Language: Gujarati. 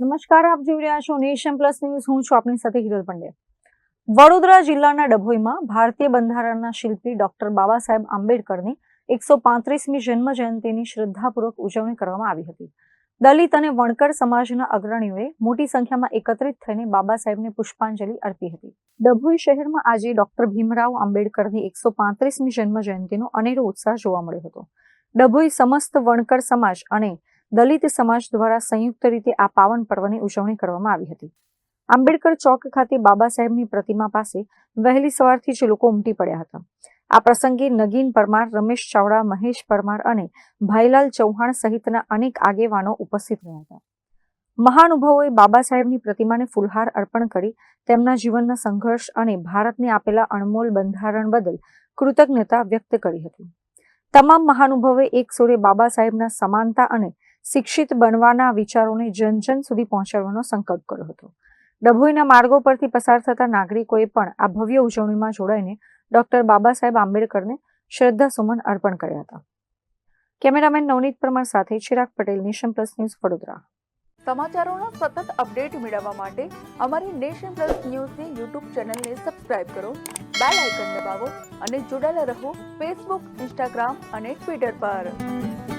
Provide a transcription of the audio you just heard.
નમસ્કાર, આપ જોઈ રહ્યા છો નેશન પ્લસ ન્યૂઝ. હું છું આપની સાથે હિરલ પંડ્યા. વડોદરા જિલ્લાના ડભોઈમાં ભારતીય બંધારણના શિલ્પી ડોક્ટર બાબા સાહેબ આંબેડકરની 135મી જન્મ જયંતિની શ્રદ્ધાપૂર્વક ઉજવણી કરવામાં આવી હતી. દલિત અને વણકર સમાજના અગ્રણીઓએ મોટી સંખ્યામાં એકત્રિત થઈને બાબા સાહેબને પુષ્પાંજલિ અર્પી હતી. ડભોઈ શહેરમાં આજે ડોક્ટર ભીમરાવ આંબેડકરની 135મી જન્મ જયંતિનો અનેરો ઉત્સાહ જોવા મળ્યો હતો. ડભોઈ સમસ્ત વણકર સમાજ અને દલિત સમાજ દ્વારા સંયુક્ત રીતે આ પાવન પર્વની ઉજવણી કરવામાં આવી હતી. આંબેડકર ચોક ખાતે બાબા સાહેબની પ્રતિમા પાસે વહેલી સવારથી જ લોકો ઉમટી પડ્યા હતા. આ પ્રસંગે નગીન પરમાર, રમેશ ચાવડા, મહેશ પરમાર અને ભાઈલાલ ચૌહાણ સહિતના અનેક આગેવાનો ઉપસ્થિત રહ્યા હતા. મહાનુભાવોએ બાબા સાહેબની પ્રતિમાને ફૂલહાર અર્પણ કરી તેમના જીવનના સંઘર્ષ અને ભારતને આપેલા અણમોલ બંધારણ બદલ કૃતજ્ઞતા વ્યક્ત કરી હતી. તમામ મહાનુભાવોએ એક સુરે બાબા સાહેબના સમાનતા અને શિક્ષિત બનવાના વિચારોને જન જન સુધી પહોંચાડવાનો સંકલ્પ કર્યો હતો. ડભોઈના માર્ગો પરથી પસાર થતા નાગરિકોએ પણ આ ભવ્ય ઉજવણીમાં જોડાઈને ડોક્ટર બાબા સાહેબ આંબેડકરને શ્રદ્ધાસુમન અર્પણ કર્યા હતા. કેમેરામેન નવનીત પરમાર સાથે Chirag Patel, Nation Plus News, Vadodara. સમાચારોના સતત અપડેટ મેળવવા માટે અમારી નેશન પ્લસ ન્યૂઝની યુટ્યુબ ચેનલને સબસ્ક્રાઇબ કરો, બેલ આઇકન દબાવો અને જોડાયેલા રહો ફેસબુક, ઇન્સ્ટાગ્રામ અને ટ્વિટર પર.